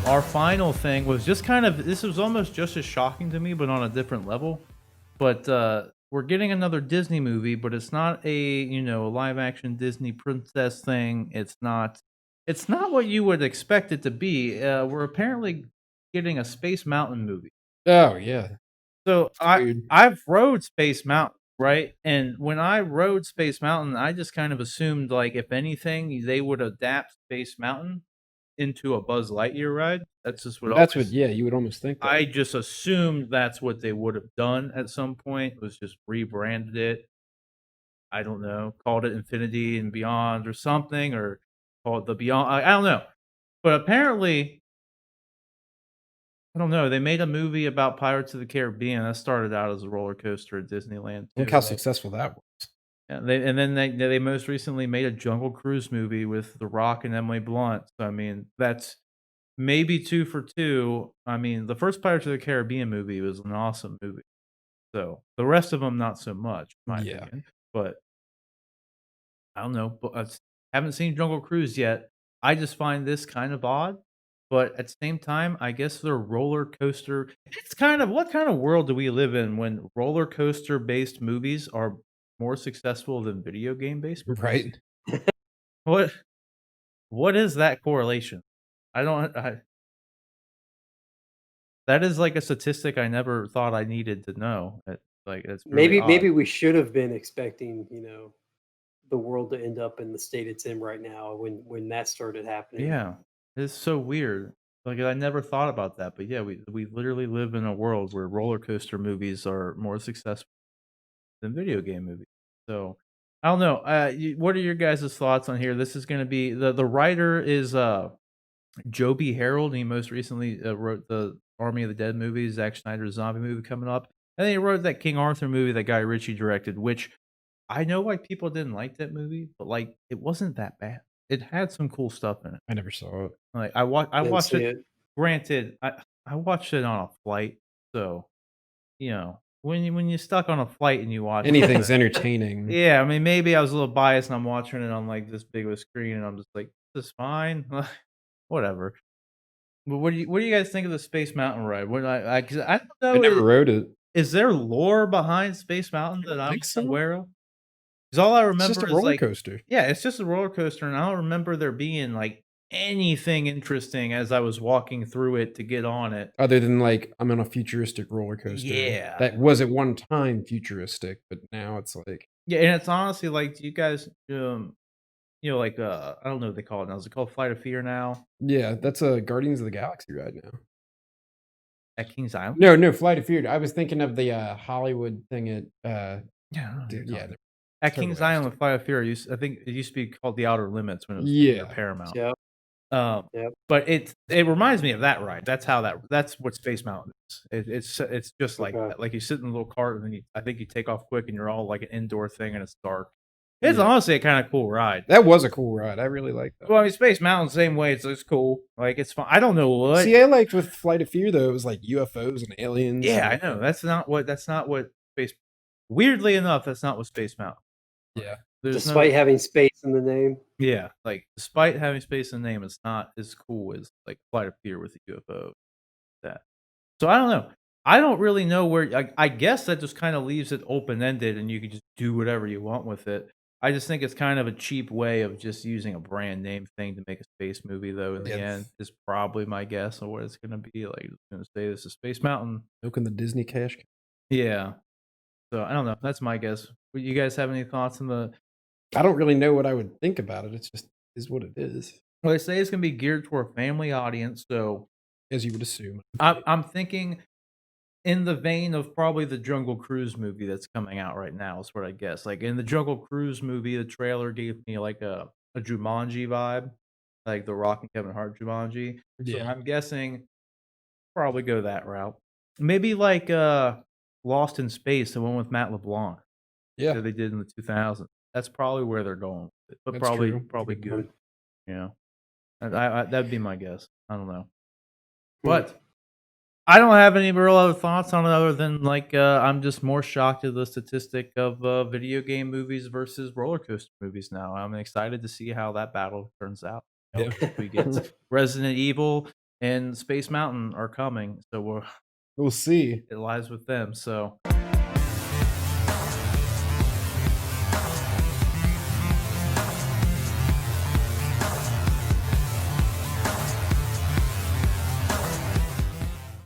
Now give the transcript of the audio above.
our final thing was just kind of this was almost just as shocking to me, but on a different level. But we're getting another Disney movie, but it's not a a live action Disney princess thing. It's not what you would expect it to be. We're apparently getting a Space Mountain movie. Oh yeah, So weird. I've rode Space Mountain, right? And when I rode Space Mountain, I just kind of assumed like if anything, they would adapt Space Mountain into a Buzz Lightyear ride. That's just what That's what. always Yeah, you would almost think that. I just assumed that's what they would have done at some point, was just rebranded it. I don't know, called it Infinity and Beyond or something, or called the Beyond. I don't know. But apparently, I don't know. They made a movie about Pirates of the Caribbean that started out as a roller coaster at Disneyland Look too. how Like, successful that was. yeah, they most recently made a Jungle Cruise movie with The Rock and Emily Blunt. So I mean, that's maybe 2 for 2. I mean, the first Pirates of the Caribbean movie was an awesome movie. So, the rest of them not so much, in my Yeah, opinion. But I don't know, but I haven't seen Jungle Cruise yet. I just find this kind of odd, but at the same time, I guess the roller coaster it's kind of what kind of world do we live in when roller coaster based movies are more successful than video game based movies? right. What what is that correlation? I don't I that is like a statistic I never thought I needed to know. It's really odd. Maybe we should have been expecting, the world to end up in the state it's in right now when that started happening. Yeah, it's so weird. Like, I never thought about that, but yeah, we literally live in a world where roller coaster movies are more successful than video game movies. So, I don't know. What are your guys' thoughts on here? This is going to be the writer is Joby Harold. He most recently wrote the Army of the Dead movie, Zack Snyder's zombie movie coming up, and then he wrote that King Arthur movie that Guy Ritchie directed, which I know why people didn't like that movie, but like it wasn't that bad. It had some cool stuff in it. I never saw it. Like I Didn't watched see it. it. Granted, I watched it on a flight, so when you're stuck on a flight and you watch Anything's it, entertaining. yeah. I mean, maybe I was a little biased and I'm watching it on like this big of a screen, and I'm just like, this is fine, whatever. But what do you guys think of the Space Mountain ride? What 'cause I don't I know. never wrote it. Is there lore behind Space Mountain that I'm Think so. aware of? Because all I It's just remember a is roller like, coaster. yeah, it's just a roller coaster, and I don't remember there being like anything interesting as I was walking through it to get on it. Other than like I'm on a futuristic roller coaster. Yeah. That was at one time futuristic, but now it's like Yeah, and it's honestly like, do you guys, like, I don't know what they call it now. Is it called Flight of Fear now yeah, that's a Guardians of the Galaxy ride now. at Kings Island? No, Flight of Fear. I was thinking of the Hollywood thing at Yeah, I don't know what dude, you're yeah, talking at total Kings waste. Island with Flight of Fear. I think it used to be called The Outer Limits when it was Yeah. Paramount. Yep. Yep. But it reminds me of that ride. That's what Space Mountain is. It's just like Okay. that. Like you sit in a little cart and then I think you take off quick and you're all like an indoor thing and it's dark. It's Yeah. honestly a kind of cool ride. That was a cool ride. I really liked that. Well, I mean, Space Mountain, same way. It's cool. Like it's fun. I don't know what. See, I liked with Flight of Fear though. It was like UFOs and aliens. Yeah, I and, know. That's not what Space. Weirdly enough, that's not what Space Mountain. yeah. There's Despite having space in the name. yeah, like despite having space in the name, it's not as cool as like Flight of Fear with the UFO. That. So I don't know. I don't really know where. I guess that just kind of leaves it open ended, and you can just do whatever you want with it. I just think it's kind of a cheap way of just using a brand name thing to make a space movie, though. In the end, is probably my guess on what it's going to be. Like, it's going to say this is Space Mountain. Milking the Disney cash. Yeah. So I don't know. That's my guess. Would you guys have any thoughts on the? I don't really know what I would think about it. It's just is what it is, Well, they say it's going to be geared toward a family audience, so as you would assume. I'm thinking in the vein of probably the Jungle Cruise movie that's coming out right now is what I guess. Like in the Jungle Cruise movie, the trailer gave me like a Jumanji vibe, like the Rock and Kevin Hart Jumanji. So Yeah. I'm guessing probably go that route. Maybe like Lost in Space, the one with Matt LeBlanc Yeah. that they did in the 2000s. That's probably where they're going with it, but That's probably true. probably Good good. one. Yeah, that'd be my guess. I don't know. Hmm. But I don't have any real other thoughts on it other than like I'm just more shocked at the statistic of video game movies versus roller coaster movies now. I'm excited to see how that battle turns out. Yeah. If we get Resident Evil and Space Mountain are coming, so We'll see. it lies with them. So